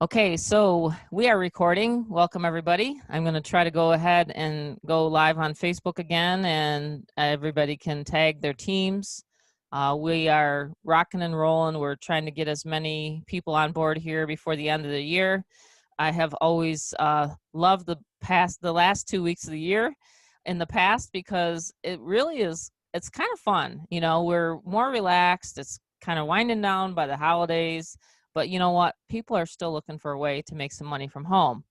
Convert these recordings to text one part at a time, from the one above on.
Okay, so we are recording. Welcome, everybody. I'm going to try to go ahead and go live on Facebook again, and everybody can tag their teams. We are rocking and rolling. We're trying to get as many people on board here before the end of the year. I have always loved the last 2 weeks of the year in the past because it really is, it's kind of fun. You know, we're more relaxed. It's kind of winding down by the holidays. But you know what? People are still looking for a way to make some money from home.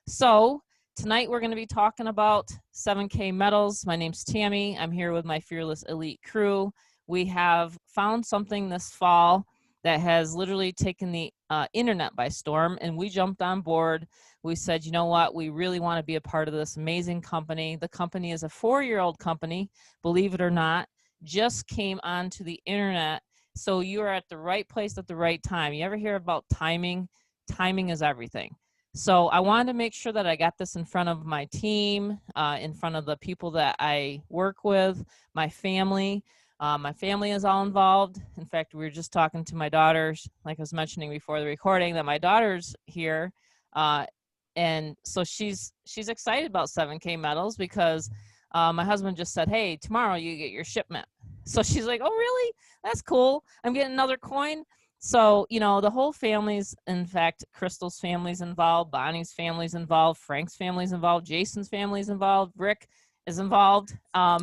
So tonight we're going to be talking about 7K Metals. My name's Tammy. I'm here with my Fearless Elite crew. We have found something this fall that has literally taken the internet by storm, and we jumped on board. We said, you know what? We really want to be a part of this amazing company. The company is a 4-year-old company, believe it or not, just came onto the internet. So you are at the right place at the right time. You ever hear about timing? Timing is everything. So I wanted to make sure that I got this in front of my team, in front of the people that I work with, my family. My family is all involved. In fact, we were just talking to my daughters, like I was mentioning before the recording, that my daughter's here. And so she's excited about 7K Metals because my husband just said, hey, tomorrow you get your shipment. So she's like, oh, really? That's cool. I'm getting another coin. So, you know, the whole family's, in fact, Crystal's family's involved, Bonnie's family's involved, Frank's family's involved, Jason's family's involved, Rick is involved.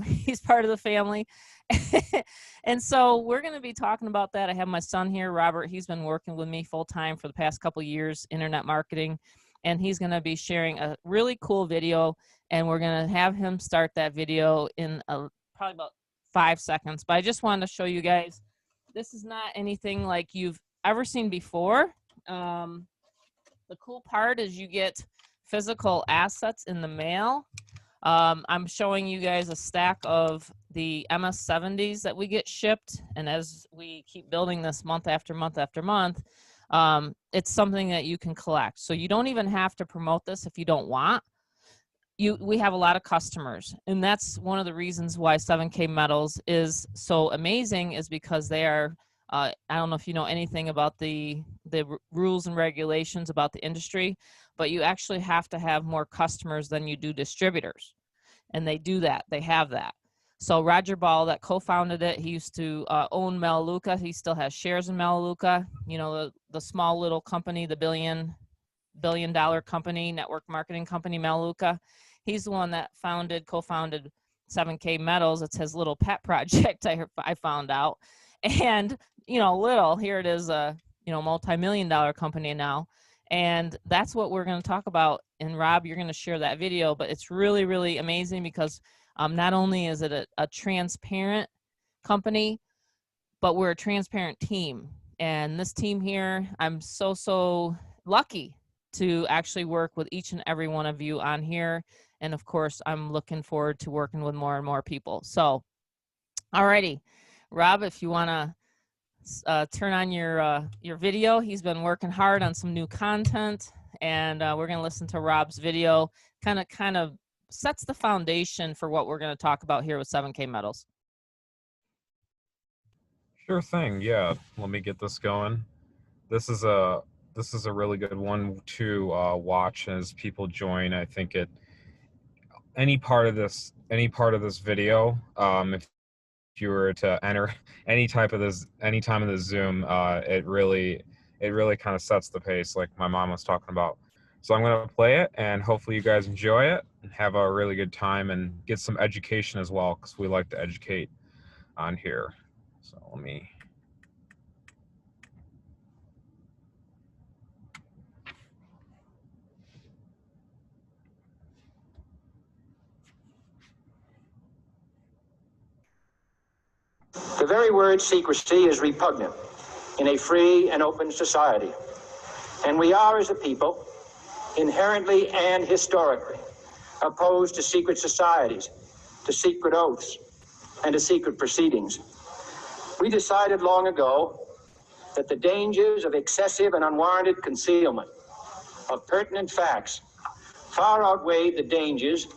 He's part of the family. And so we're going to be talking about that. I have my son here, Robert. He's been working with me full time for the past couple of years, internet marketing, and he's going to be sharing a really cool video, and we're going to have him start that video in probably about 5 seconds. But I just wanted to show you guys, this is not anything like you've ever seen before. The cool part is you get physical assets in the mail. I'm showing you guys a stack of the MS70s that we get shipped. And as we keep building this month after month after month, it's something that you can collect. So you don't even have to promote this if you don't want. We have a lot of customers, and that's one of the reasons why 7K Metals is so amazing, is because they are, I don't know if you know anything about the rules and regulations about the industry, but you actually have to have more customers than you do distributors. And they do that. They have that. So Roger Ball, that co-founded it, he used to own Melaleuca. He still has shares in Melaleuca. You know, the small little company, the billion-dollar company, network marketing company, Melaleuca. He's the one that co-founded 7K Metals. It's his little pet project, I found out. And, you know, here it is, a, you know, multi-million-dollar company now. And that's what we're going to talk about. And Rob, you're going to share that video, but it's really, really amazing because not only is it a transparent company, but we're a transparent team. And this team here, I'm so lucky to actually work with each and every one of you on here. And of course, I'm looking forward to working with more and more people. So, alrighty, Rob, if you want to turn on your video. He's been working hard on some new content, and we're going to listen to Rob's video. Kind of sets the foundation for what we're going to talk about here with 7K Metals. Sure thing. Yeah, let me get this going. This is a really good one to watch as people join. I think any part of this video, if you were to enter any time of this Zoom, it really kind of sets the pace, like my mom was talking about. So I'm going to play it, and hopefully you guys enjoy it and have a really good time and get some education as well, because we like to educate on here. So let me. The very word secrecy is repugnant in a free and open society. And we are, as a people, inherently and historically opposed to secret societies, to secret oaths, and to secret proceedings. We decided long ago that the dangers of excessive and unwarranted concealment of pertinent facts far outweighed the dangers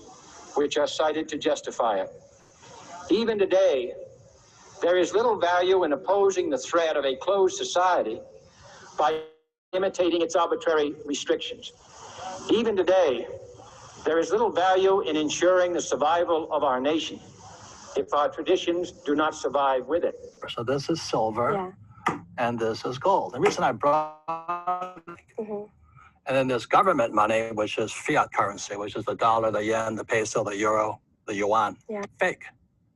which are cited to justify it. Even today, there is little value in opposing the threat of a closed society by imitating its arbitrary restrictions. Even today, there is little value in ensuring the survival of our nation if our traditions do not survive with it. So this is silver, and this is gold. The reason I brought and then there's government money, which is fiat currency, which is the dollar, the yen, the peso, the euro, the yuan. Fake.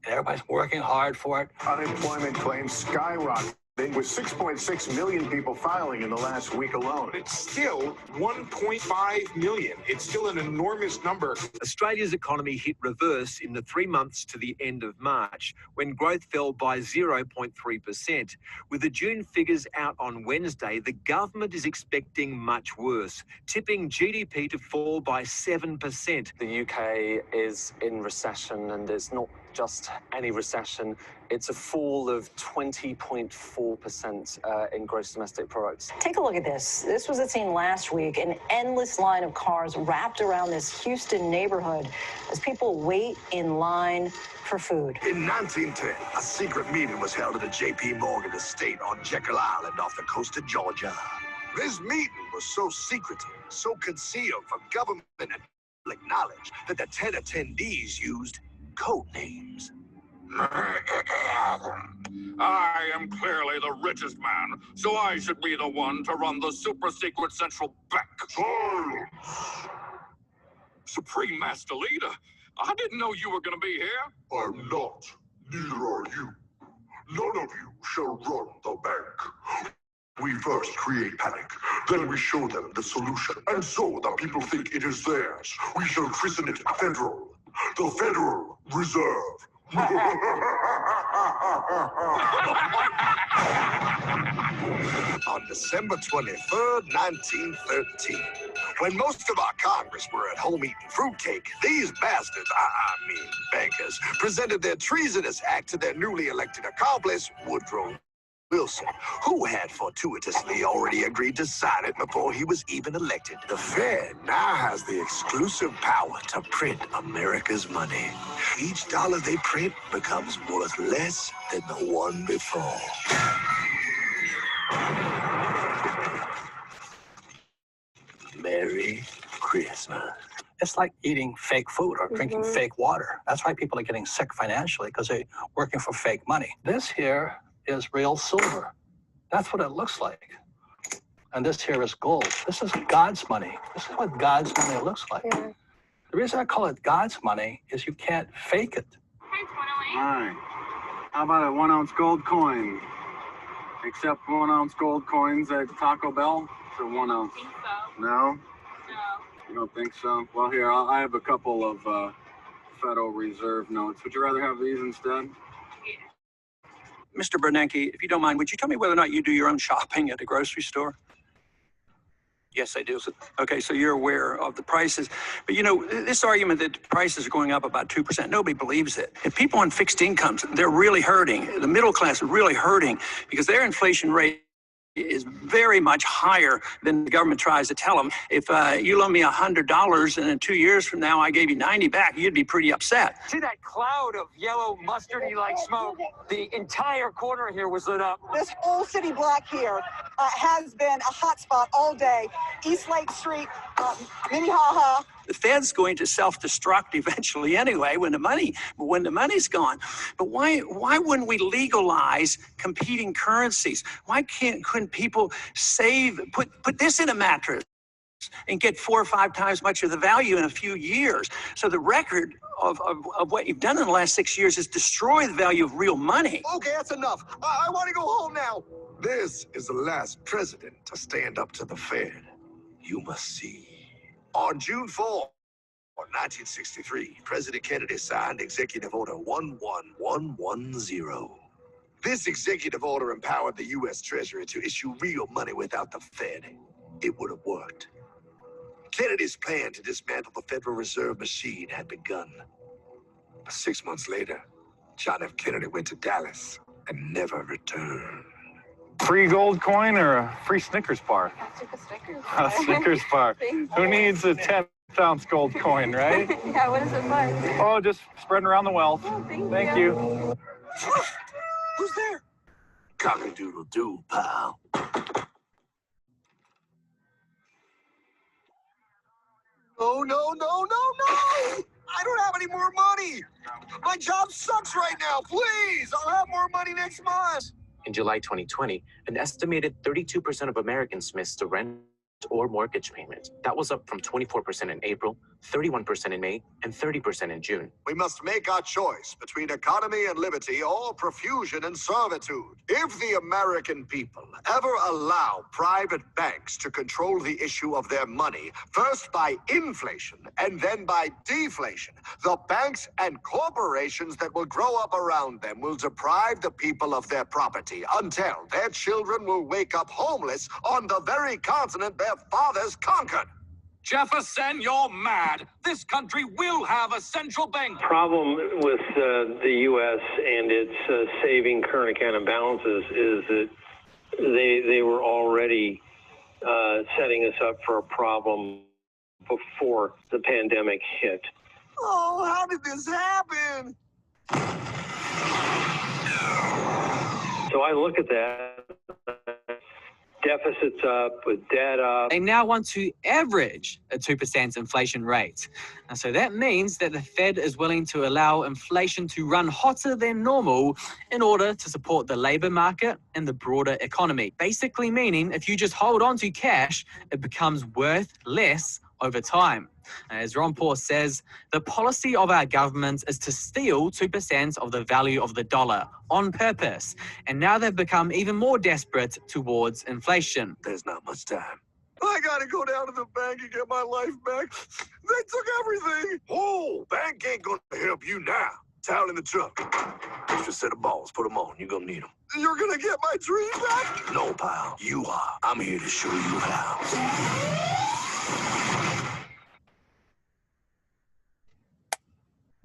And everybody's working hard for it. Unemployment claims skyrocketing, with 6.6 million people filing in the last week alone. It's still 1.5 million. It's still an enormous number. Australia's economy hit reverse in the 3 months to the end of March, when growth fell by 0.3%. With the June figures out on Wednesday, the government is expecting much worse, tipping GDP to fall by 7%. The UK is in recession, and it's not just any recession. It's a fall of 20.4% in gross domestic products. Take a look at this. This was seen last week, an endless line of cars wrapped around this Houston neighborhood as people wait in line for food. In 1910, a secret meeting was held at the J.P. Morgan estate on Jekyll Island off the coast of Georgia. This meeting was so secretive, so concealed from government and public knowledge that the 10 attendees used code names. I am clearly the richest man, so I should be the one to run the super secret central bank. Supreme Master Leader, I didn't know you were going to be here. I'm not. Neither are you. None of you shall run the bank. We first create panic, then we show them the solution. And so the people think it is theirs. We shall christen it Federal. The Federal Reserve. On December 23rd, 1913, when most of our Congress were at home eating fruitcake, these bastards, I mean bankers, presented their treasonous act to their newly elected accomplice, Woodrow Wilson, who had fortuitously already agreed to sign it before he was even elected. The Fed now has the exclusive power to print America's money. Each dollar they print becomes worth less than the one before. Merry Christmas. It's like eating fake food or drinking fake water. That's why people are getting sick financially, because they're working for fake money. This here is real silver. That's what it looks like. And this here is gold. This is God's money. This is what God's money looks like. The reason I call it God's money is you can't fake it. Hi. How about a 1 ounce gold coin? Accept 1 ounce gold coins at Taco Bell for 1 ounce. I think so. No? No. You don't think so? Well, here, I have a couple of Federal Reserve notes. Would you rather have these instead? Mr. Bernanke, if you don't mind, would you tell me whether or not you do your own shopping at a grocery store? Yes, I do. Okay, so you're aware of the prices. But you know, this argument that prices are going up about 2%, nobody believes it. If people on fixed incomes, they're really hurting. The middle class are really hurting because their inflation rate is very much higher than the government tries to tell them. If you loan me $100 and in 2 years from now I gave you 90 back, you'd be pretty upset. See that cloud of yellow mustardy like smoke? The entire corner here was lit up. This whole city block here has been a hot spot all day. East Lake Street, Minnehaha. The Fed's going to self-destruct eventually anyway when the money's gone. But why wouldn't we legalize competing currencies? Why couldn't people save, put this in a mattress and get 4 or 5 times much of the value in a few years? So the record of what you've done in the last 6 years is destroy the value of real money. Okay, that's enough. I want to go home now. This is the last president to stand up to the Fed. You must see. On June 4, 1963, President Kennedy signed Executive Order 11110. This executive order empowered the U.S. Treasury to issue real money without the Fed. It would have worked. Kennedy's plan to dismantle the Federal Reserve machine had begun. 6 months later, John F. Kennedy went to Dallas and never returned. Free gold coin or a free Snickers bar? I'll take a Snickers A bar. Snickers bar. Who needs a 10-ounce gold coin, right? Yeah, what is it for? Oh, just spreading around the wealth. Oh, Thank you. Who's there? Cock-a-doodle-doo, pal. No, no, no, no, no! I don't have any more money! My job sucks right now, please! I'll have more money next month! In July 2020, an estimated 32% of Americans missed a rent or mortgage payment. That was up from 24% in April, 31% in May, and 30% in June. We must make our choice between economy and liberty or profusion and servitude. If the American people ever allow private banks to control the issue of their money, first by inflation and then by deflation, the banks and corporations that will grow up around them will deprive the people of their property until their children will wake up homeless on the very continent their fathers conquered. Jefferson, you're mad. This country will have a central bank. Problem with the U.S. and its saving current account balances is that they were already setting us up for a problem before the pandemic hit. Oh, how did this happen? So I look at that. Deficits up, with debt up. They now want to average a 2% inflation rate. And so that means that the Fed is willing to allow inflation to run hotter than normal in order to support the labor market and the broader economy. Basically meaning if you just hold on to cash, it becomes worth less over time. As Ron Paul says, the policy of our government is to steal 2% of the value of the dollar on purpose. And now they've become even more desperate towards inflation. There's not much time. I gotta go down to the bank and get my life back. They took everything. Oh, bank ain't gonna help you now. Towel in the trunk. Extra set of balls. Put them on. You're gonna need them. You're gonna get my dream back? No, pal. You are. I'm here to show you how.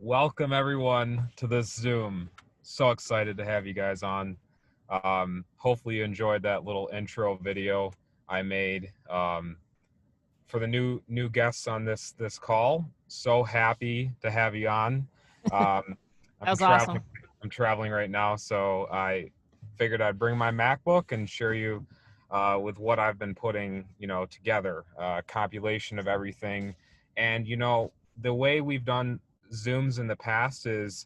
Welcome everyone to this Zoom. So excited to have you guys on. Hopefully you enjoyed that little intro video I made for the new guests on this call. So happy to have you on. That was awesome. I'm traveling right now, so I figured I'd bring my MacBook and share you with what I've been putting, together, compilation of everything. And the way we've done Zooms in the past is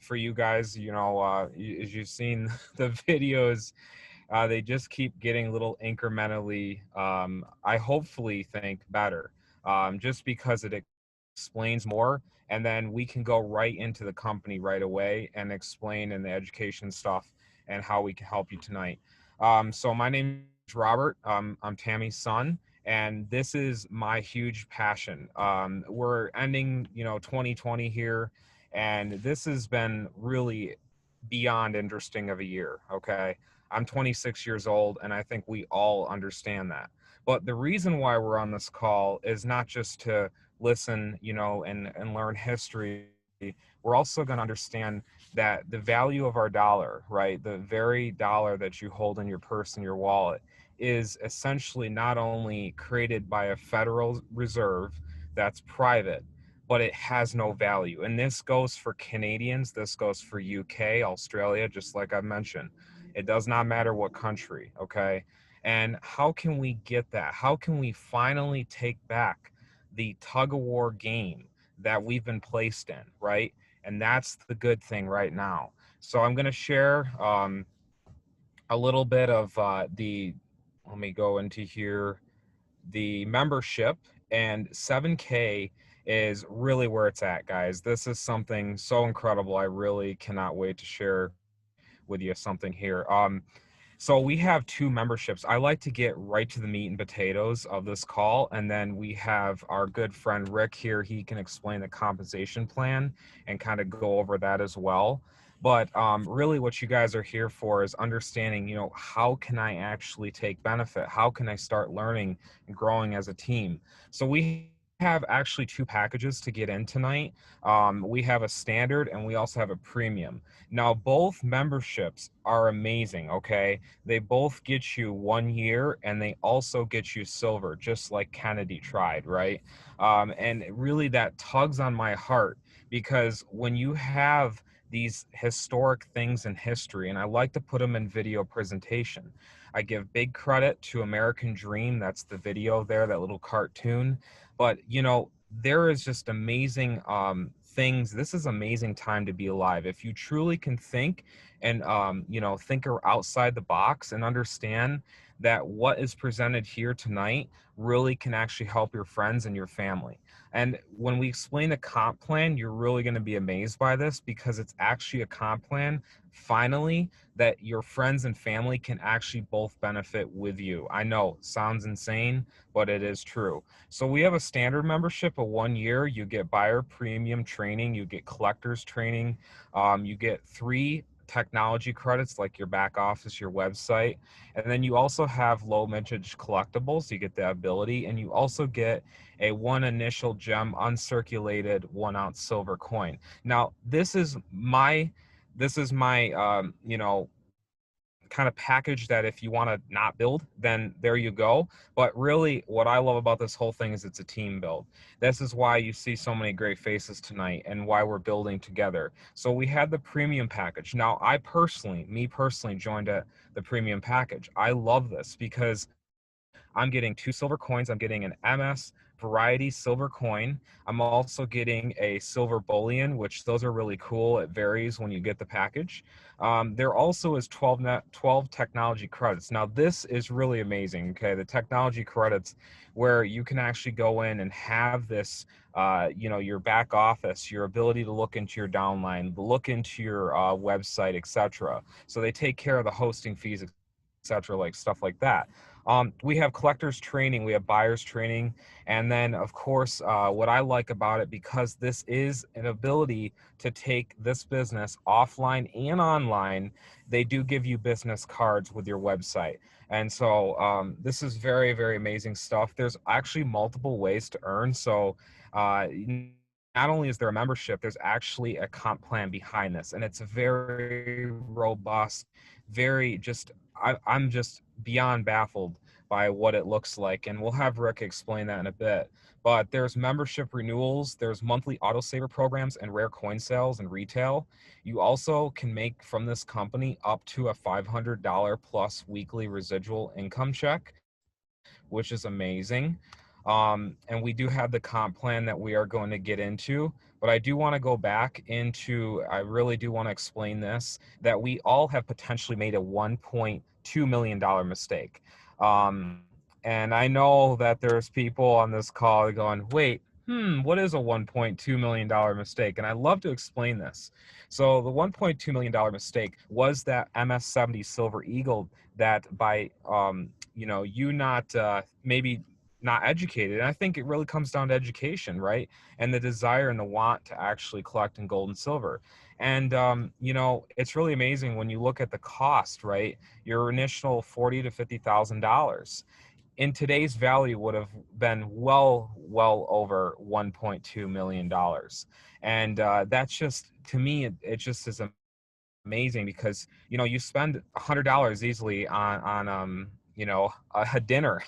for you guys, as you've seen the videos, they just keep getting a little incrementally, I hopefully think better, just because it explains more, and then we can go right into the company right away and explain in the education stuff and how we can help you tonight. So my name is Robert. I'm Tammy's son. And this is my huge passion. We're ending, 2020 here, and this has been really beyond interesting of a year, okay? I'm 26 years old, and I think we all understand that. But the reason why we're on this call is not just to listen, and learn history. We're also going to understand that the value of our dollar, right, the very dollar that you hold in your purse and your wallet, is essentially not only created by a Federal Reserve that's private, but it has no value. And this goes for Canadians, this goes for UK, Australia, just like I mentioned. It does not matter what country, okay? And how can we get that? How can we finally take back the tug-of-war game that we've been placed in, right? And that's the good thing right now. So I'm gonna share a little bit of let me go into here, the membership, and 7K is really where it's at, guys. This is something so incredible. I really cannot wait to share with you something here. So we have 2 memberships. I like to get right to the meat and potatoes of this call, and then we have our good friend Rick here. He can explain the compensation plan and kind of go over that as well. But really what you guys are here for is understanding, how can I actually take benefit? How can I start learning and growing as a team? So we have actually 2 packages to get in tonight. We have a standard and we also have a premium. Now, both memberships are amazing, okay? They both get you 1 year and they also get you silver, just like Kennedy tried, right? And really that tugs on my heart, because when you have these historic things in history, and I like to put them in video presentation. I give big credit to American Dream. That's the video there, that little cartoon. But, you know, there is just amazing things. This is amazing time to be alive. If you truly can think and, you know, think outside the box and understand that what is presented here tonight really can actually help your friends and your family. And when we explain a comp plan, you're really going to be amazed by this, because it's actually a comp plan, finally, that your friends and family can actually both benefit with you. I know, sounds insane, but it is true. So we have a standard membership of 1 year. You get buyer premium training, you get collectors training, you get 3 technology credits like your back office, your website, and then you also have low mintage collectibles. You get the ability, and you also get a 1 initial gem uncirculated 1 ounce silver coin. Now this is my you know, kind of package that if you want to not build, then there you go. But really what I love about this whole thing is it's a team build. This is why you see so many great faces tonight and why we're building together. So we had the premium package. Now me personally joined the premium package. I love this because I'm getting 2 silver coins. I'm getting an MS variety silver coin. I'm also getting a silver bullion, which those are really cool. It varies when you get the package. There also is 12 technology credits. Now this is really amazing. Okay, the technology credits, where you can actually go in and have this, you know, your back office, your ability to look into your downline, look into your website, etc. So they take care of the hosting fees, etc., like stuff like that. We have collectors training, we have buyers training, and then of course what I like about it, because this is an ability to take this business offline and online, they do give you business cards with your website. And so this is very, very amazing stuff. There's actually multiple ways to earn. So not only is there a membership, there's actually a comp plan behind this, and it's very robust, very just, I'm just beyond baffled by what it looks like, and we'll have Rick explain that in a bit. But there's membership renewals, there's monthly autosaver programs and rare coin sales and retail. You also can make from this company up to a $500 plus weekly residual income check, which is amazing. And we do have the comp plan that we are going to get into, but I do want to go back into, I really do want to explain this, that we all have potentially made a $1.2 million mistake. And I know that there's people on this call going, wait, what is a $1.2 million mistake? And I love to explain this. So the $1.2 million mistake was that MS-70 Silver Eagle that by, you know, you not, maybe not educated. And I think it really comes down to education, right? And the desire and the want to actually collect in gold and silver. And, you know, it's really amazing when you look at the cost, right? Your initial $40,000 to $50,000 in today's value would have been well over $1.2 million. And that's just, to me, it just is amazing, because, you know, you spend $100 easily on you know, a dinner,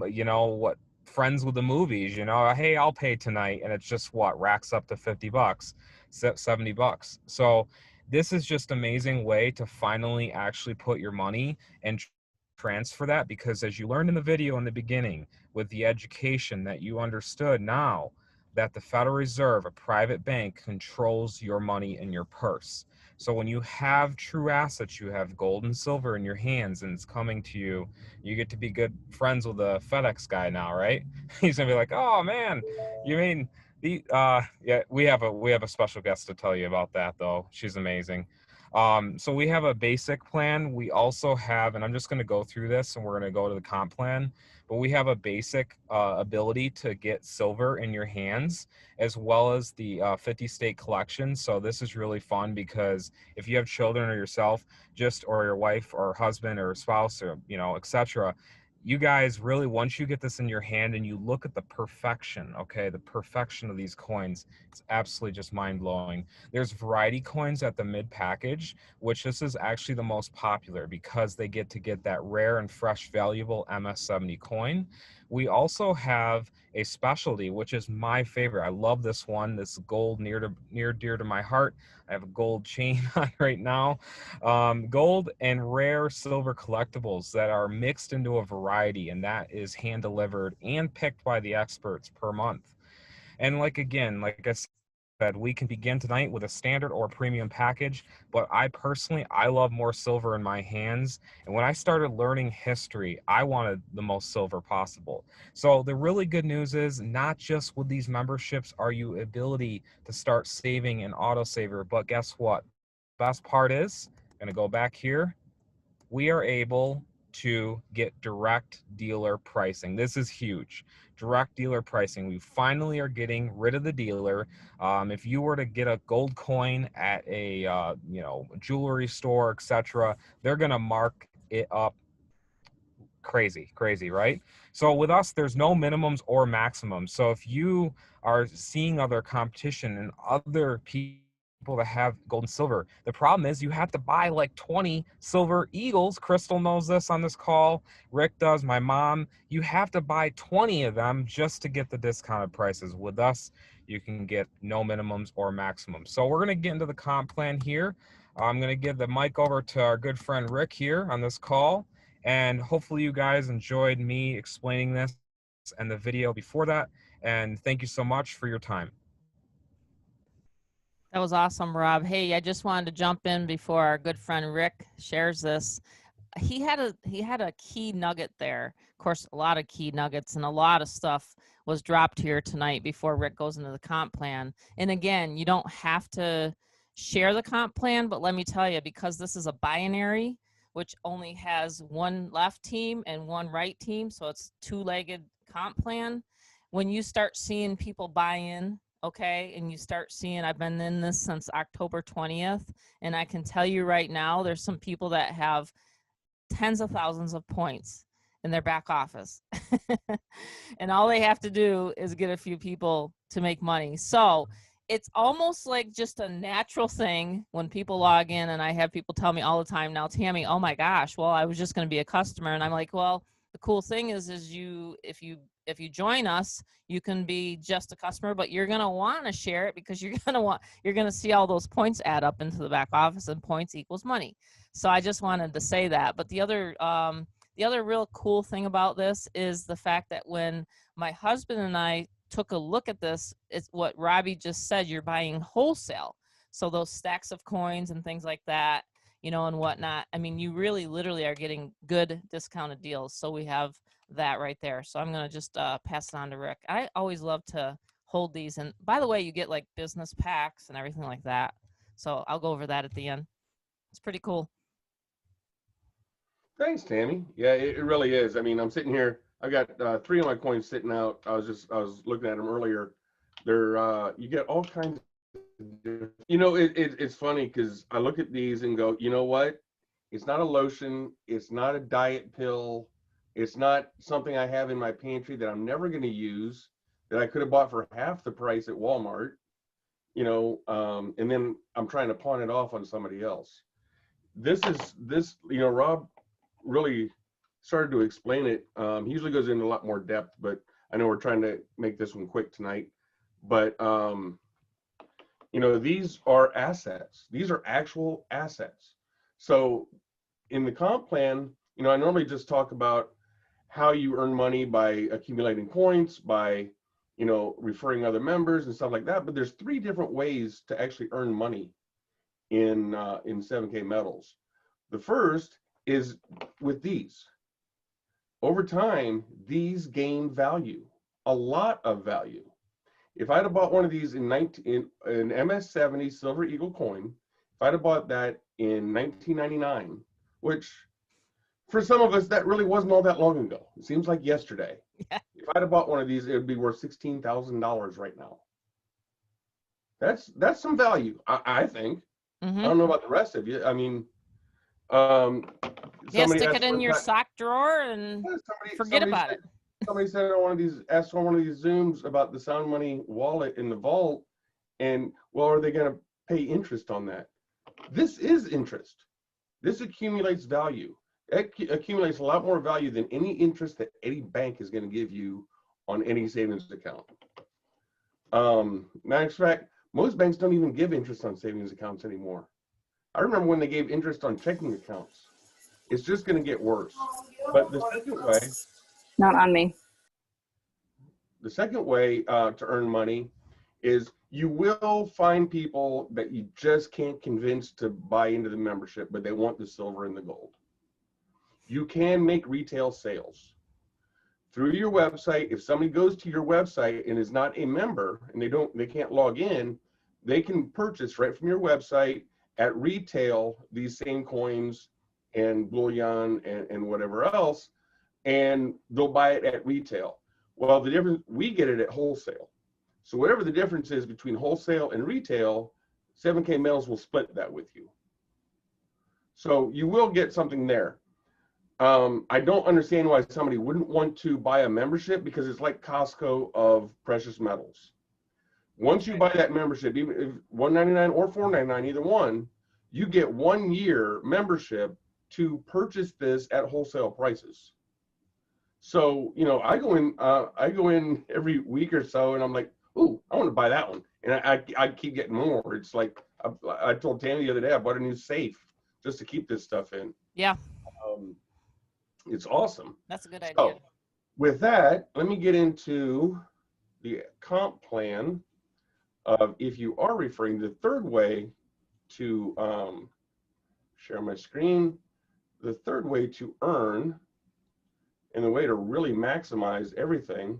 you know, what, friends with the movies, you know, hey, I'll pay tonight. And it's just what racks up to $50, $70. So this is just amazing way to finally actually put your money and transfer that, because as you learned in the video in the beginning with the education that you understood now, that the Federal Reserve, a private bank, controls your money in your purse. So when you have true assets, you have gold and silver in your hands and it's coming to you, you get to be good friends with the FedEx guy now, right? He's gonna be like, oh man, you mean the, yeah, we have a special guest to tell you about that though. She's amazing. So we have a basic plan. We also have, and I'm just going to go through this and we're going to go to the comp plan, but we have a basic ability to get silver in your hands, as well as the 50 state collection. So this is really fun, because if you have children or yourself, or your wife or husband or spouse, or, you know, etc., you guys really, once you get this in your hand and you look at the perfection, okay, the perfection of these coins, it's absolutely just mind-blowing. There's variety coins at the mid package, which this is actually the most popular because they get that rare and fresh valuable MS70 coin. We also have a specialty, which is my favorite. I love this one. This gold near dear to my heart. I have a gold chain on right now. Gold and rare silver collectibles that are mixed into a variety, and that is hand delivered and picked by the experts per month. And like I said, we can begin tonight with a standard or premium package, but I love more silver in my hands. And when I started learning history, I wanted the most silver possible. So the really good news is not just with these memberships are you ability to start saving in autosaver, but guess what? Best part is, I'm gonna go back here, we are able to get direct dealer pricing. This is huge. Direct dealer pricing. We finally are getting rid of the dealer. If you were to get a gold coin at a jewelry store, etc., they're gonna mark it up crazy, right? So with us, there's no minimums or maximums. So if you are seeing other competition and other people that have gold and silver, the problem is you have to buy like 20 silver eagles. Crystal knows this on this call. Rick does, my mom. You have to buy 20 of them just to get the discounted prices. With us, you can get no minimums or maximums. So we're going to get into the comp plan here. I'm going to give the mic over to our good friend Rick here on this call. And hopefully you guys enjoyed me explaining this and the video before that. And thank you so much for your time. That was awesome, Rob. Hey, I just wanted to jump in before our good friend Rick shares this. He had a key nugget there. Of course, a lot of key nuggets and a lot of stuff was dropped here tonight before Rick goes into the comp plan. And again, you don't have to share the comp plan, but let me tell you, because this is a binary, which only has one left team and one right team, so it's two-legged comp plan. When you start seeing people buy in, okay, and you start seeing, I've been in this since October 20th, and I can tell you right now, there's some people that have tens of thousands of points in their back office. And all they have to do is get a few people to make money. So it's almost like just a natural thing when people log in, and I have people tell me all the time now, Tammy, oh my gosh, well, I was just going to be a customer. And I'm like, well, the cool thing is if you join us, you can be just a customer, but you're going to want to share it because you're going to see all those points add up into the back office, and points equals money. So I just wanted to say that. But the other real cool thing about this is the fact that when my husband and I took a look at this, it's what Robbie just said, you're buying wholesale. So those stacks of coins and things like that, and whatnot. I mean, you really literally are getting good discounted deals. So we have that right there. So I'm going to just pass it on to Rick. I always love to hold these. And by the way, you get like business packs and everything like that. So I'll go over that at the end. It's pretty cool. Thanks, Tammy. Yeah, it really is. I mean, I'm sitting here. I got 3 of my coins sitting out. I was looking at them earlier. They're you get all kinds of, it's funny because I look at these and go, you know what? It's not a lotion. It's not a diet pill. It's not something I have in my pantry that I'm never going to use, that I could have bought for half the price at Walmart, and then I'm trying to pawn it off on somebody else. Rob really started to explain it. He usually goes into a lot more depth, but I know we're trying to make this one quick tonight. But these are assets. These are actual assets. So in the comp plan, I normally just talk about how you earn money by accumulating points, by referring other members and stuff like that. But there's 3 different ways to actually earn money in 7K metals. The first is with these. Over time, these gain value, a lot of value. If I'd have bought one of these in an MS70 Silver Eagle coin, if I'd have bought that in 1999, which for some of us, that really wasn't all that long ago. It seems like yesterday. Yeah. If I'd have bought one of these, it would be worth $16,000 right now. That's some value, I think. Mm-hmm. I don't know about the rest of you. I mean, Yeah, somebody stick asked it in one your time- sock drawer and forget about it. Somebody said on one of these, asked on one of these Zooms about the Sound Money wallet in the vault, and well, are they going to pay interest on that? This is interest. This accumulates value. It accumulates a lot more value than any interest that any bank is going to give you on any savings account. Matter of fact, most banks don't even give interest on savings accounts anymore. I remember when they gave interest on checking accounts. It's just going to get worse. But the second way, not on me. The second way to earn money is you will find people that you just can't convince to buy into the membership, but they want the silver and the gold. You can make retail sales through your website. If somebody goes to your website and is not a member and they can't log in, they can purchase right from your website at retail these same coins and bullion and whatever else, and they'll buy it at retail. Well, the difference, we get it at wholesale. So whatever the difference is between wholesale and retail, 7K Metals will split that with you. So you will get something there. I don't understand why somebody wouldn't want to buy a membership, because it's like Costco of precious metals. Once you buy that membership, even if $199 or $499, either one, you get 1 year membership to purchase this at wholesale prices. So, you know, I go in every week or so, and I'm like, ooh, I want to buy that one. And I keep getting more. It's like, I told Tammy the other day, I bought a new safe just to keep this stuff in. Yeah. It's awesome. That's a good idea. So, with that, let me get into the comp plan of, if you are referring, the third way to share my screen, the third way to earn, and the way to really maximize everything.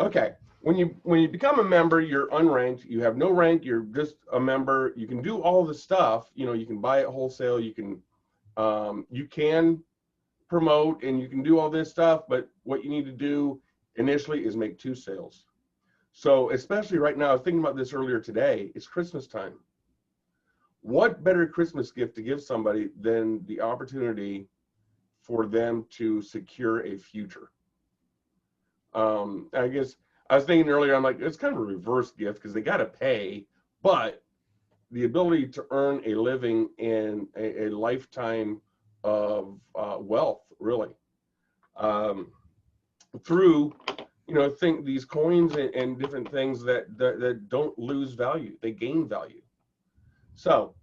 Okay, when you become a member, you're unranked, you have no rank, you're just a member. You can do all the stuff, you know, you can buy it wholesale, you can promote, and you can do all this stuff, but what you need to do initially is make 2 sales. So especially right now, I was thinking about this earlier today, it's Christmas time. What better Christmas gift to give somebody than the opportunity for them to secure a future? I guess I was thinking earlier, I'm like, it's kind of a reverse gift because they got to pay, but the ability to earn a living and a lifetime of wealth, really, through, you know, think these coins and different things that don't lose value, they gain value. So,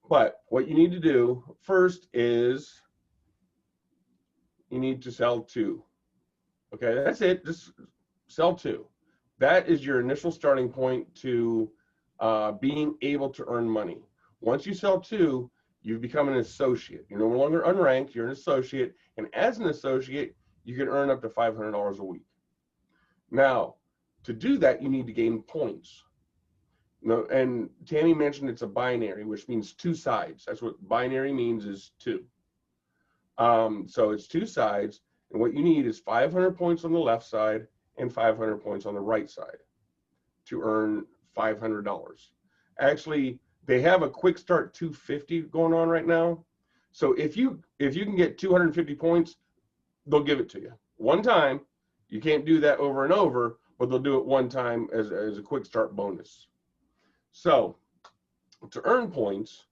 but what you need to do first is you need to sell 2. Okay, that's it. Just sell 2. That is your initial starting point to being able to earn money. Once you sell 2, you become an associate. You're no longer unranked, you're an associate. And as an associate, you can earn up to $500 a week. Now, to do that, you need to gain points. No, and Tammy mentioned it's a binary, which means 2 sides. That's what binary means, is 2. So it's 2 sides. And what you need is 500 points on the left side and 500 points on the right side to earn $500. Actually, they have a quick start 250 going on right now. So if you can get 250 points, they'll give it to you one time. You can't do that over and over, but they'll do it one time as a quick start bonus. So to earn points,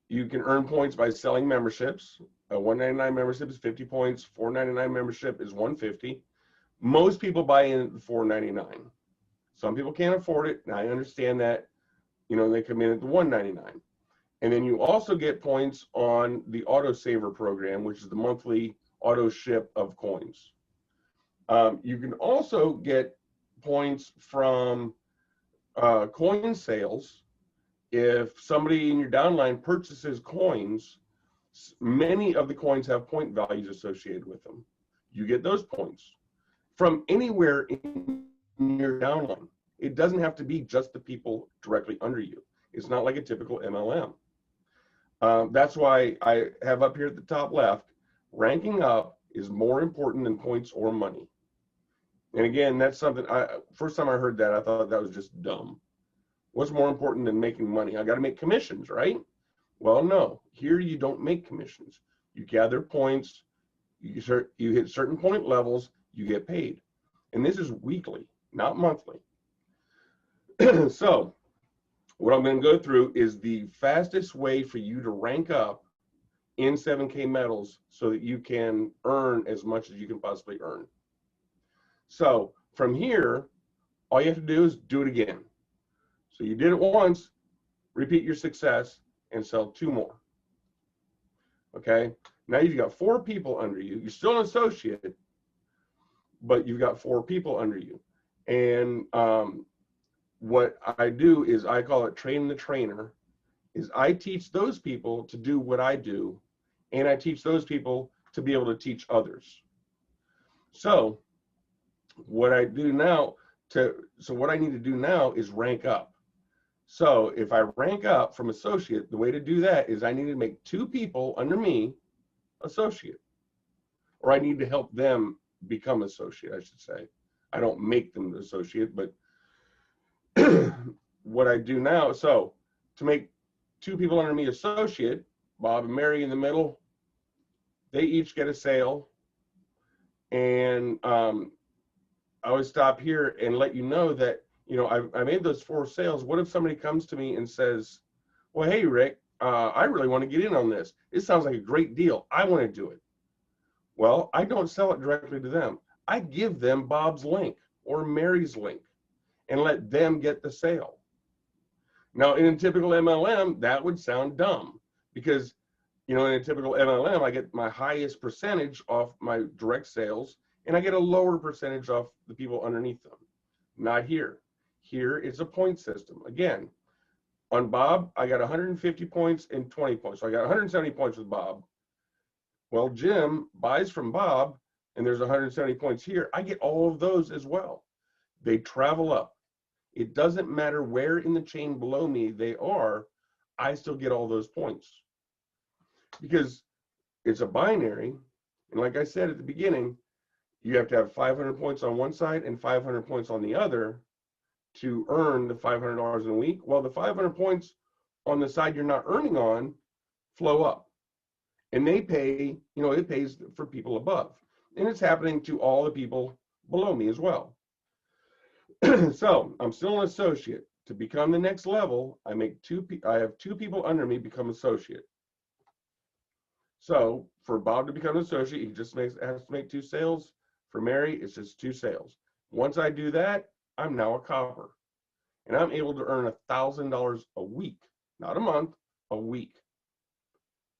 you can earn points by selling memberships. A $199 membership is 50 points. $499 membership is 150. Most people buy in at the $499. Some people can't afford it, and I understand that. You know, they come in at the $199. And then you also get points on the Auto Saver program, which is the monthly auto ship of coins. You can also get points from coin sales. If somebody in your downline purchases coins, many of the coins have point values associated with them. You get those points from anywhere in your downline. It doesn't have to be just the people directly under you. It's not like a typical MLM. That's why I have up here at the top left, ranking up is more important than points or money. And again, that's something, first time I heard that, I thought that was just dumb. What's more important than making money? I got to make commissions, right? Well, no, here you don't make commissions. You gather points, you hit certain point levels, you get paid. And this is weekly, not monthly. So what I'm going to go through is the fastest way for you to rank up in 7K metals so that you can earn as much as you can possibly earn. So from here, all you have to do is do it again. So you did it once, repeat your success, and sell 2 more. Okay, now you've got 4 people under you. You're still an associate, but you've got 4 people under you. And what I do is I call it train the trainer, is I teach those people to do what I do, and I teach those people to be able to teach others. So what I do now what I need to do now is rank up. So if I rank up from associate, the way to do that is I need to make 2 people under me associate, or I need to help them become associate, I should say. I don't make them associate, but what I do now, so to make 2 people under me associate, Bob and Mary in the middle, they each get a sale. And I always stop here and let you know that, you know, I made those 4 sales. What if somebody comes to me and says, well, hey, Rick, I really want to get in on this. It sounds like a great deal. I want to do it. Well, I don't sell it directly to them. I give them Bob's link or Mary's link and let them get the sale. Now, in a typical MLM, that would sound dumb because, you know, in a typical MLM, I get my highest percentage off my direct sales and I get a lower percentage off the people underneath them. Not here. Here it's a point system. Again, on Bob, I got 150 points and 20 points. So I got 170 points with Bob. Well, Jim buys from Bob and there's 170 points here. I get all of those as well. They travel up. It doesn't matter where in the chain below me they are, I still get all those points. Because it's a binary, and like I said at the beginning, you have to have 500 points on one side and 500 points on the other to earn the $500 in a week. Well, the 500 points on the side you're not earning on flow up. And they pay, you know, it pays for people above. And it's happening to all the people below me as well. So I'm still an associate. To become the next level, I have 2 people under me become associate. So for Bob to become an associate, he just has to make 2 sales. For Mary, it's just 2 sales. Once I do that, I'm now a copper. And I'm able to earn $1,000 a week, not a month, a week.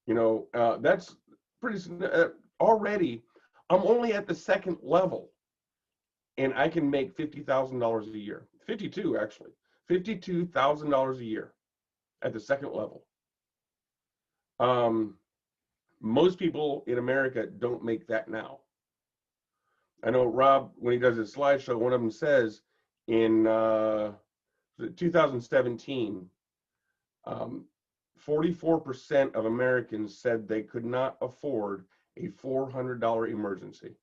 You know, that's pretty, already, I'm only at the 2nd level. And I can make $50,000 a year. 52 actually. $52,000 a year at the 2nd level. Most people in America don't make that now. I know Rob, when he does his slideshow, one of them says in 2017, 44% of Americans said they could not afford a $400 emergency.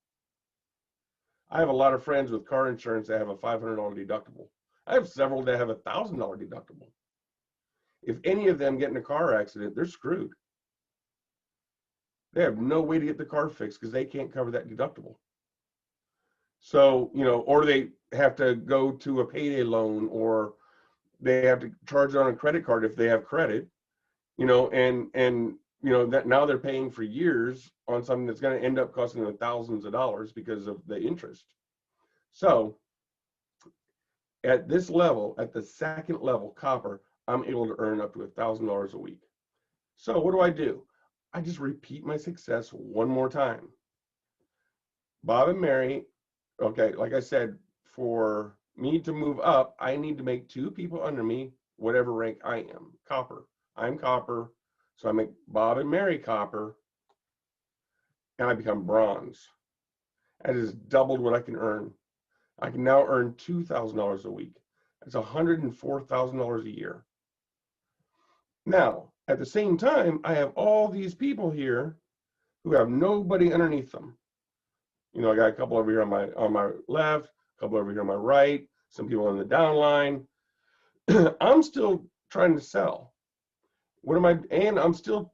I have a lot of friends with car insurance that have a $500 deductible. I have several that have a $1,000 deductible. If any of them get in a car accident, they're screwed. They have no way to get the car fixed because they can't cover that deductible. So, you know, or they have to go to a payday loan, or they have to charge it on a credit card if they have credit, you know, and you know, that now they're paying for years on something that's going to end up costing them thousands of dollars because of the interest. So at this level, at the 2nd level, copper, I'm able to earn up to $1,000 a week. So what do? I just repeat my success one more time. Bob and Mary, okay, like I said, for me to move up, I need to make 2 people under me, whatever rank I am. Copper. I'm copper. So I make Bob and Mary copper, and I become bronze. That is doubled what I can earn. I can now earn $2,000 a week. That's $104,000 a year. Now, at the same time, I have all these people here who have nobody underneath them. You know, I got a couple over here on my left, a couple over here on my right, some people on the down line. I'm still trying to sell. And I'm still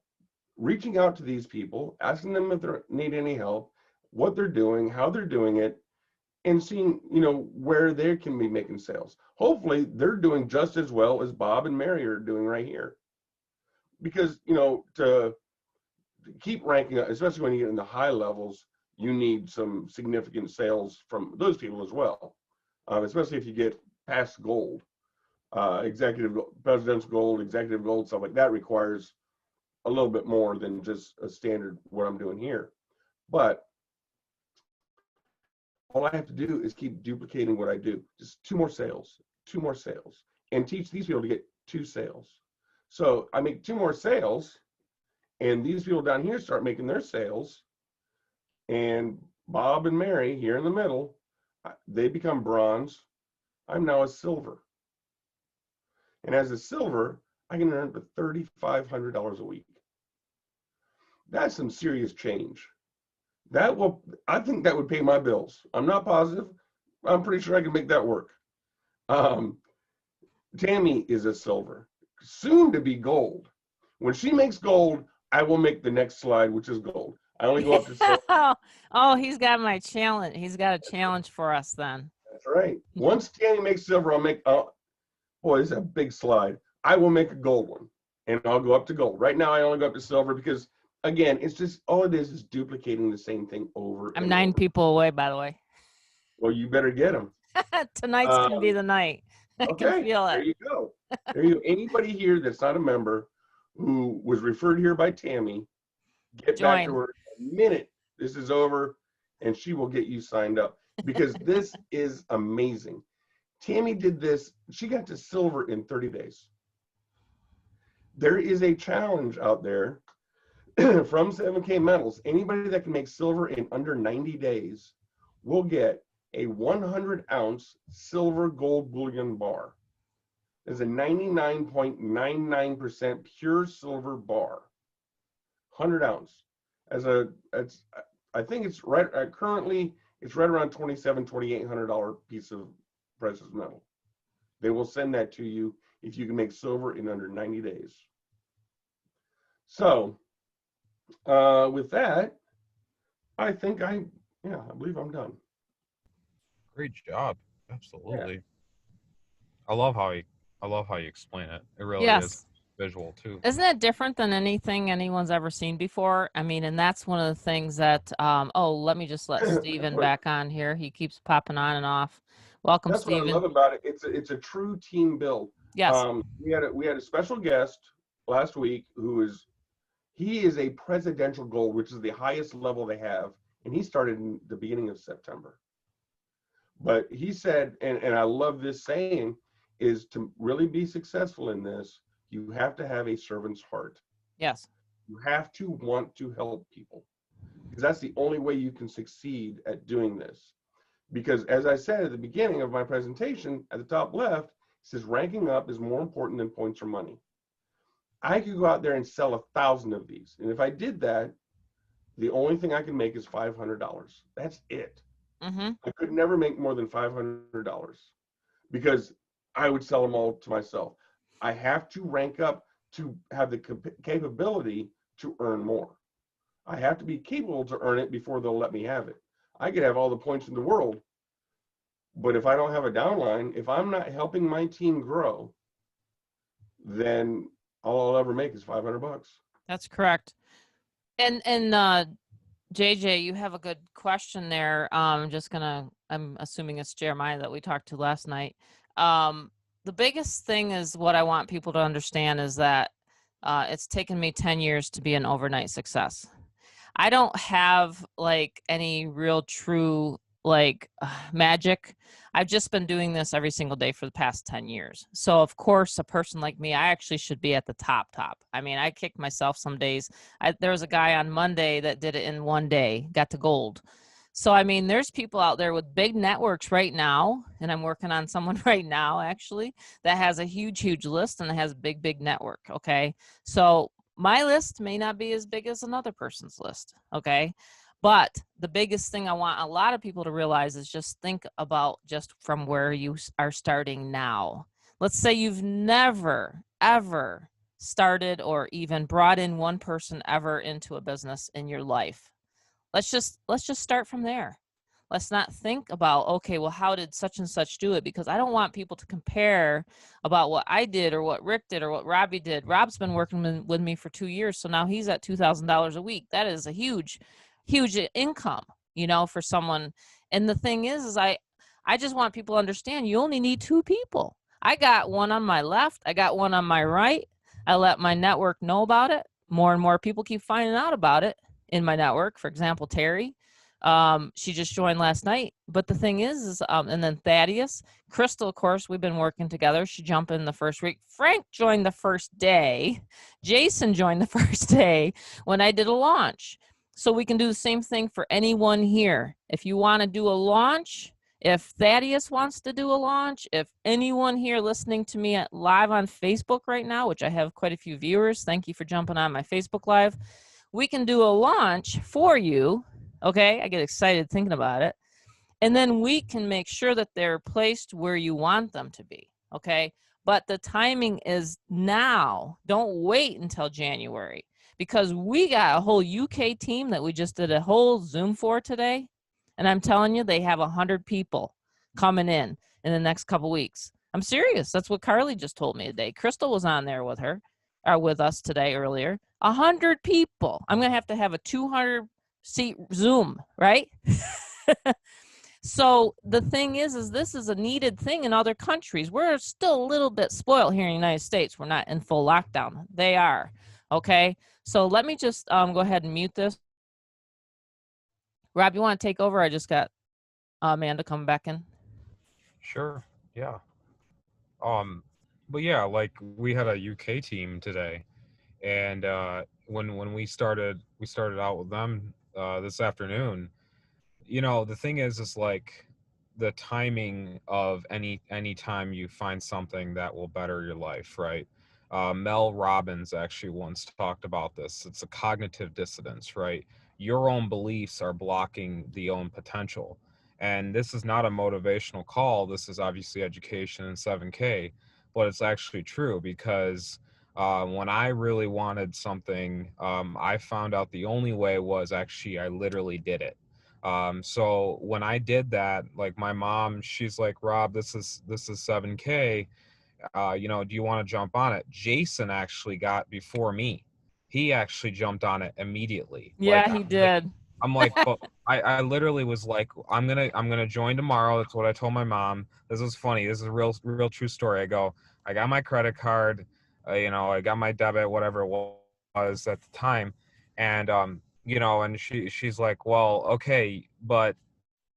reaching out to these people, asking them if they need any help, what they're doing, how they're doing it, and seeing, where they can be making sales. Hopefully they're doing just as well as Bob and Mary are doing right here. Because, to keep ranking up, especially when you get into high levels, you need some significant sales from those people as well. Especially if you get past gold, president's gold, executive gold, stuff like that requires a little bit more than just a standard what I'm doing here. But all I have to do is keep duplicating what I do. Just 2 more sales, and teach these people to get 2 sales. So I make 2 more sales, and these people down here start making their sales, and Bob and Mary here in the middle, they become bronze. I'm now a silver. And as a silver, I can earn up to $3,500 a week. That's some serious change. I think that would pay my bills. I'm not positive. I'm pretty sure I can make that work. Tammy is a silver, soon to be gold. When she makes gold, I will make the next slide, which is gold. I only go up to silver. Oh, he's got my challenge. He's got a challenge for us then. That's right. Once Tammy makes silver, I'll make, boy, this is a big slide. I will make a gold one, and I'll go up to gold. Right now, I only go up to silver because, again, it's just, all it is duplicating the same thing over. I'm 9 people away, by the way. Well, you better get them. Tonight's going to be the night. I can feel it. There you go. Anybody here that's not a member who was referred here by Tammy, get back to her the minute this is over, and she will get you signed up, because this is amazing. Tammy did this. She got to silver in 30 days. There is a challenge out there from 7K Metals. Anybody that can make silver in under 90 days will get a 100-ounce silver gold bullion bar. It's a 99.99% pure silver bar, 100 ounce. I think it's right currently it's right around $2,700-$2,800 piece of precious metal. They will send that to you if you can make silver in under 90 days. So with that, I think I believe I'm done. Great job. Absolutely. Yeah. I love how you explain it. It really is visual too. Isn't it different than anything anyone's ever seen before? I mean, and that's one of the things that, let me just let Steven back on here. He keeps popping on and off. Welcome, Steven. That's what I love about it. It's a true team build. Yes. We had a special guest last week he is a presidential gold, which is the highest level they have. And he started in the beginning of September. But he said, and I love this saying, is to really be successful in this, you have to have a servant's heart. Yes. You have to want to help people, because that's the only way you can succeed at doing this. Because as I said at the beginning of my presentation, at the top left, it says ranking up is more important than points or money. I could go out there and sell 1,000 of these. And if I did that, the only thing I can make is $500. That's it. Mm-hmm. I could never make more than $500 because I would sell them all to myself. I have to rank up to have the capability to earn more. I have to be capable to earn it before they'll let me have it. I could have all the points in the world, but if I don't have a downline, if I'm not helping my team grow, then all I'll ever make is $500. That's correct. And JJ, you have a good question there. I'm assuming it's Jeremiah that we talked to last night. The biggest thing is what I want people to understand is that it's taken me 10 years to be an overnight success. I don't have like any real true magic. I've just been doing this every single day for the past 10 years. So of course, a person like me, I actually should be at the top. I mean, I kick myself some days. There was a guy on Monday that did it in one day, got to gold. So, I mean, there's people out there with big networks right now, and I'm working on someone right now, actually, that has a huge list and has a big network, okay? So my list may not be as big as another person's list, okay? But the biggest thing I want a lot of people to realize is just think about just from where you are starting now. Let's say you've never, ever started or even brought in one person ever into a business in your life? Let's just start from there. Let's not think about, okay, well, how did such and such do it? Because I don't want people to compare about what I did or what Rick did or what Robbie did. Rob's been working with me for 2 years, so now he's at $2,000 a week. That is a huge, huge income, you know, for someone. And the thing is I just want people to understand you only need 2 people. I got one on my left. I got one on my right. I let my network know about it. More and more people keep finding out about it in my network. For example, Terry. She just joined last night. But the thing is and then Thaddeus, Crystal, of course, we've been working together. She jumped in the first week. Frank joined the first day. Jason joined the first day when I did a launch. So we can do the same thing for anyone here. If you want to do a launch, if Thaddeus wants to do a launch, if anyone here listening to me live on Facebook right now, which I have quite a few viewers, thank you for jumping on my Facebook Live, we can do a launch for you. Okay, I get excited thinking about it. And then we can make sure that they're placed where you want them to be, okay? But the timing is now. Don't wait until January, because we got a whole UK team that we just did a whole Zoom for today. And I'm telling you, they have 100 people coming in the next couple weeks. I'm serious. That's what Carly just told me today. Crystal was on there with her, or with us today earlier. 100 people. I'm going to have a 200-seat Zoom, right? So the thing is this is a needed thing in other countries. We're still a little bit spoiled here in the United States. We're not in full lockdown. They are. Okay. So let me just go ahead and mute this. Rob, you want to take over? I just got Amanda coming back in. Sure. Yeah. But yeah, like we had a UK team today, and when we started out with them this afternoon. You know, the thing is like the timing of any time you find something that will better your life, right? Mel Robbins actually once talked about this. It's a cognitive dissonance, right? Your own beliefs are blocking the own potential. And this is not a motivational call. This is obviously education and 7K, but it's actually true because when I really wanted something, I found out the only way was actually I literally did it. So when I did that, like my mom, she's like, Rob, this is 7K. You know, do you want to jump on it? Jason actually got before me. He actually jumped on it immediately. Yeah, like, he did. I'm like, but I literally was like, I'm gonna join tomorrow. That's what I told my mom. This was funny. This is a real true story. I go, I got my credit card, you know, I got my debit, whatever it was at the time, and you know, and she's like, well, okay, but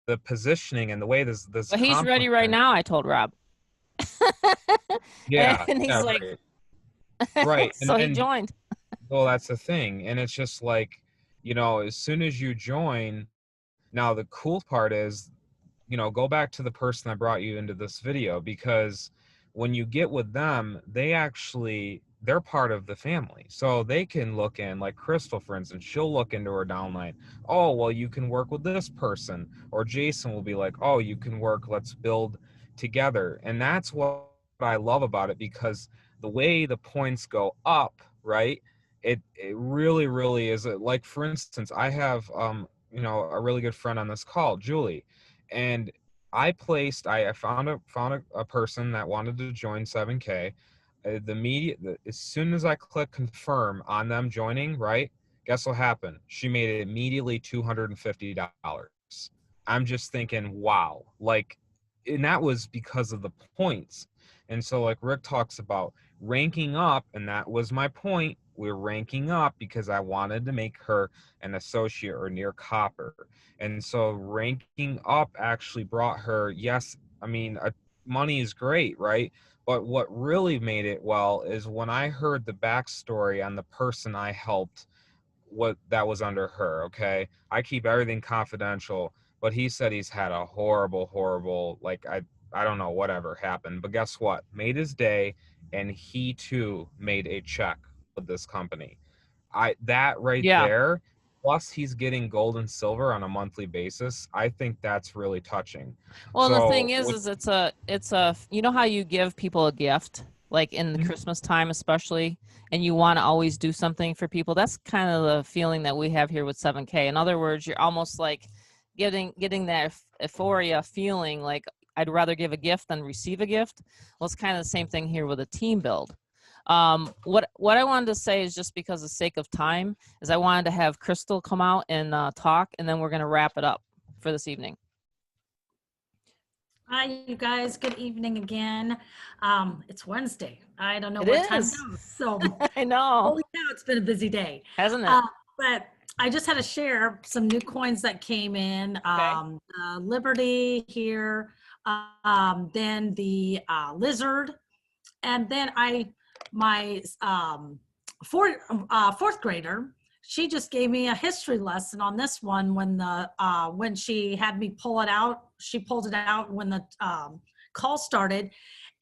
the positioning and the way this But he's ready right now, I told Rob. Yeah. And he's yeah, like, right. So he joined. Well, that's the thing. And it's just like, you know, as soon as you join, now the cool part is, you know, go back to the person that brought you into this video, because when you get with them, they're part of the family. So they can look in, like Crystal, for instance, she'll look into her downline. Oh, well, you can work with this person. Or Jason will be like, oh, you can work, let's build together. And that's what I love about it, because the way the points go up, right? It really, really is. Like, for instance, I have, you know, a really good friend on this call, Julie, and I found a person that wanted to join 7K. As soon as I click confirm on them joining, right? Guess what happened? She made it immediately $250. I'm just thinking, wow, like, and that was because of the points. And so, like Rick talks about ranking up, and that was my point. We're ranking up because I wanted to make her an associate or near copper. And so ranking up actually brought her, yes, I mean, money is great, right? But what really made it well is when I heard the backstory on the person I helped, what that was under her, okay? I keep everything confidential, but he said he's had a horrible, like, I don't know, whatever happened. But guess what? Made his day, and he too made a check with this company. That right there, plus he's getting gold and silver on a monthly basis. I think that's really touching. Well, so, the thing is it's a, you know how you give people a gift like in the Christmas time especially, and you want to always do something for people. That's kind of the feeling that we have here with 7K. In other words, you're almost like getting that euphoria feeling like I'd rather give a gift than receive a gift. Well, it's kind of the same thing here with a team build. What I wanted to say is, just because of the sake of time, is I wanted to have Crystal come out and talk, and then we're going to wrap it up for this evening. Hi, you guys. Good evening again. It's Wednesday. I don't know It what time is. it is. So I know. holy cow, it's been a busy day. Hasn't it? But I just had to share some new coins that came in. Liberty here, then the Lizard, and then my fourth grader, she just gave me a history lesson on this one when she had me pull it out. She pulled it out when the call started,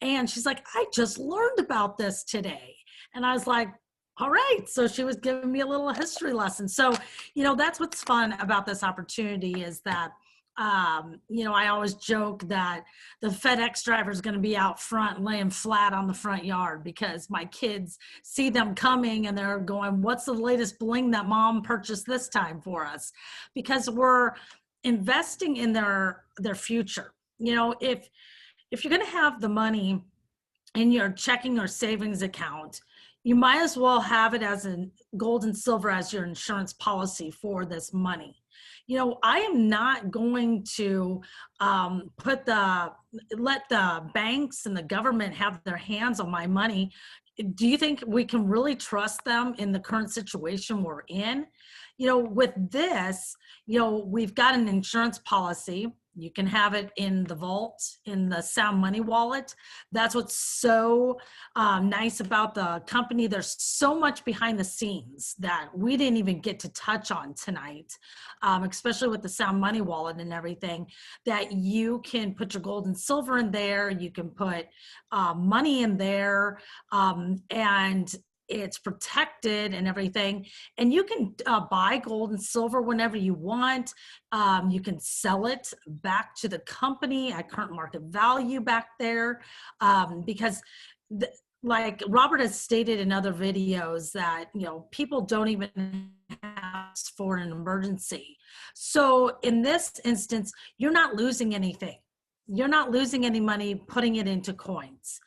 and she's like, I just learned about this today. And I was like, all right. So she was giving me a little history lesson. So, that's what's fun about this opportunity, is that I always joke that the FedEx driver is going to be out front laying flat on the front yard, because my kids see them coming and they're going, what's the latest bling that mom purchased this time for us? Because we're investing in their future. If you're going to have the money in your checking or savings account, you might as well have it as a gold and silver as your insurance policy for this money. I am not going to let the banks and the government have their hands on my money. Do you think we can really trust them in the current situation we're in? With this, we've got an insurance policy. You can have it in the vault, in the Sound Money wallet. That's what's so nice about the company. There's so much behind the scenes that we didn't even get to touch on tonight, especially with the Sound Money wallet and everything, that you can put your gold and silver in there. You can put money in there, and it's protected and everything. And you can buy gold and silver whenever you want. You can sell it back to the company at current market value back there, because like Robert has stated in other videos that, people don't even ask for an emergency. So in this instance, you're not losing anything. You're not losing any money putting it into coins.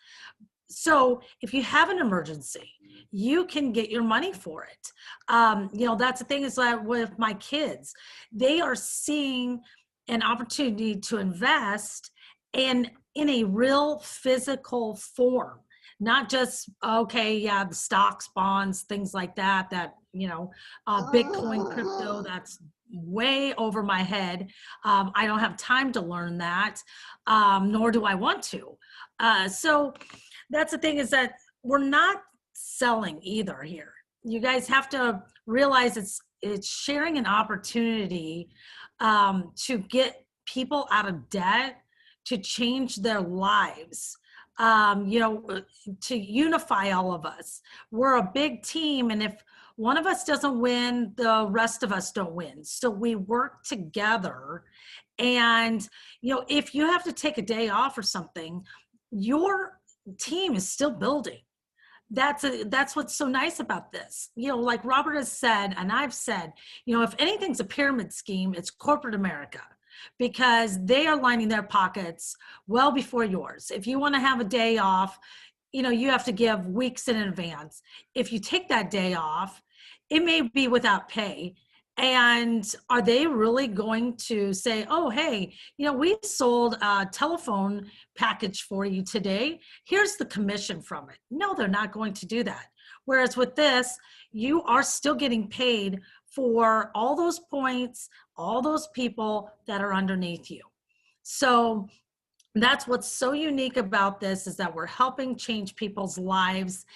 So if you have an emergency, you can get your money for it. That's the thing, is that with my kids, they are seeing an opportunity to invest in a real physical form, not just, the stocks, bonds, things like that, Bitcoin, crypto, that's way over my head. I don't have time to learn that, nor do I want to. So that's the thing, is that we're not selling either here. You guys have to realize it's sharing an opportunity to get people out of debt, to change their lives, to unify all of us. We're a big team, and if one of us doesn't win, the rest of us don't win. So we work together. And, if you have to take a day off or something, your team is still building. That's what's so nice about this. Like Robert has said, and I've said, if anything's a pyramid scheme, it's corporate America, because they are lining their pockets well before yours. If you want to have a day off, you have to give weeks in advance. If you take that day off, it may be without pay. And are they really going to say, oh, hey, we sold a telephone package for you today. Here's the commission from it. No, they're not going to do that. Whereas with this, you are still getting paid for all those points, all those people that are underneath you. So that's what's so unique about this, is that we're helping change people's lives.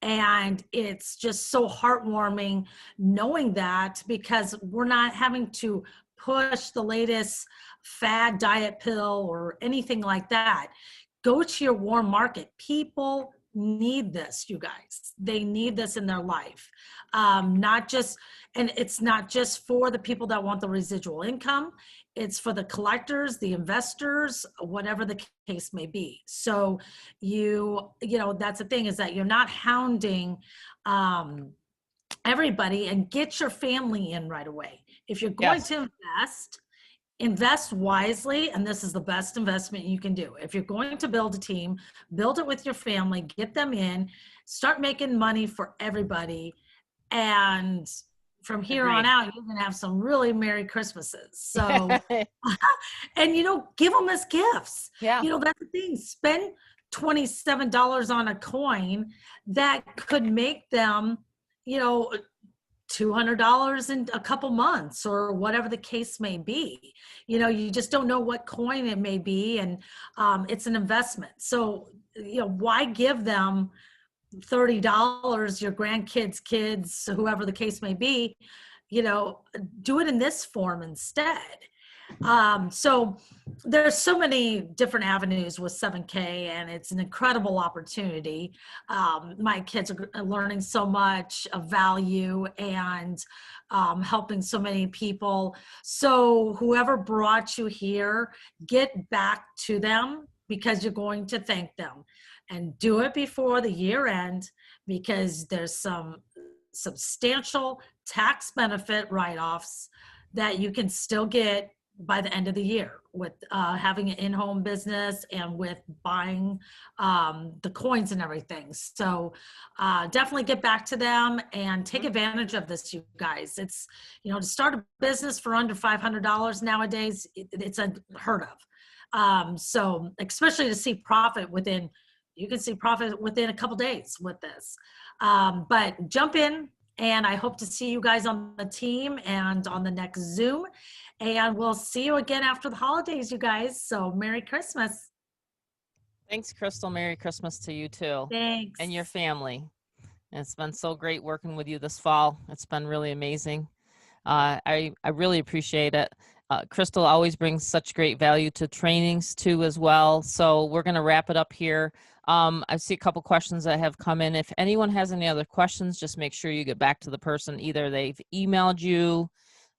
And it's just so heartwarming knowing that, because we're not having to push the latest fad diet pill or anything like that. Go to your warm market. People need this, you guys. They need this in their life. Not just, and it's not just for the people that want the residual income. It's for the collectors, the investors, whatever the case may be. So you know, that's the thing, is that you're not hounding everybody, and get your family in right away. If you're going to invest wisely, and this is the best investment you can do. If you're going to build a team, build it with your family, get them in, start making money for everybody. And from here on out, you're going to have some really Merry Christmases. So, and, you know, give them as gifts. Yeah. You know, that's the thing. Spend $27 on a coin that could make them, you know, $200 in a couple months, or whatever the case may be. You know, you just don't know what coin it may be, and it's an investment. So, you know, why give them $30, your grandkids, kids, whoever the case may be? You know, do it in this form instead. So there's so many different avenues with 7K, and it's an incredible opportunity. My kids are learning so much of value, and helping so many people. So whoever brought you here, get back to them, because you're going to thank them. And do it before the year end, because there's some substantial tax benefit write-offs that you can still get by the end of the year with having an in-home business and with buying the coins and everything. So definitely get back to them and take advantage of this, you guys. It's, you know, to start a business for under $500 nowadays, it's unheard of. So especially to see profit within, you can see profit within a couple days with this. But jump in, and I hope to see you guys on the team and on the next Zoom. And we'll see you again after the holidays, you guys. So Merry Christmas. Thanks, Crystal. Merry Christmas to you too. Thanks. And your family. It's been so great working with you this fall. It's been really amazing. I really appreciate it. Crystal always brings such great value to trainings too as well. So we're going to wrap it up here. I see a couple questions that have come in. If anyone has any other questions, just make sure you get back to the person. Either they've emailed you,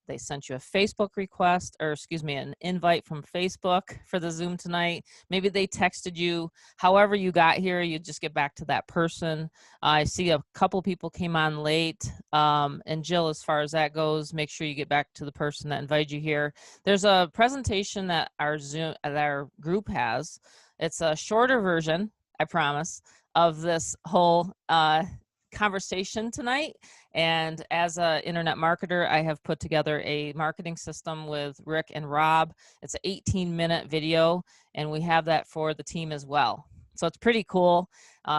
they sent you a Facebook request, or excuse me, an invite from Facebook for the Zoom tonight. Maybe they texted you. However you got here, you just get back to that person. I see a couple people came on late. And Jill, as far as that goes, make sure you get back to the person that invited you here. There's a presentation that our Zoom, that our group has. It's a shorter version, I promise, of this whole conversation tonight. And as an internet marketer, I have put together a marketing system with Rick and Rob. It's an 18-minute video, and we have that for the team as well. So it's pretty cool.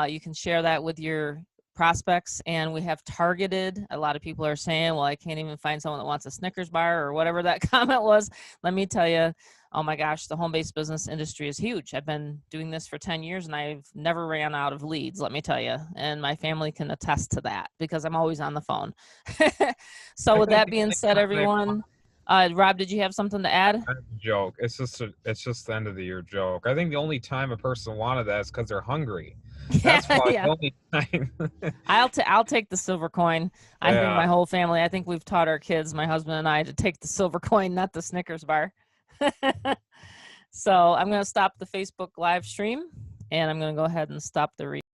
You can share that with your prospects, and we have targeted. A lot of people are saying, well, I can't even find someone that wants a Snickers bar, or whatever that comment was. Let me tell you, oh my gosh, the home-based business industry is huge. I've been doing this for 10 years and I've never ran out of leads, let me tell you. And my family can attest to that because I'm always on the phone. So with that being said, everyone, Rob, did you have something to add? Joke. It's just the end of the year joke. I think the only time a person wanted that is because they're hungry. That's probably the only time. I'll take the silver coin. I think my whole family, I think we've taught our kids, my husband and I, to take the silver coin, not the Snickers bar. So I'm going to stop the Facebook live stream, and I'm going to go ahead and stop the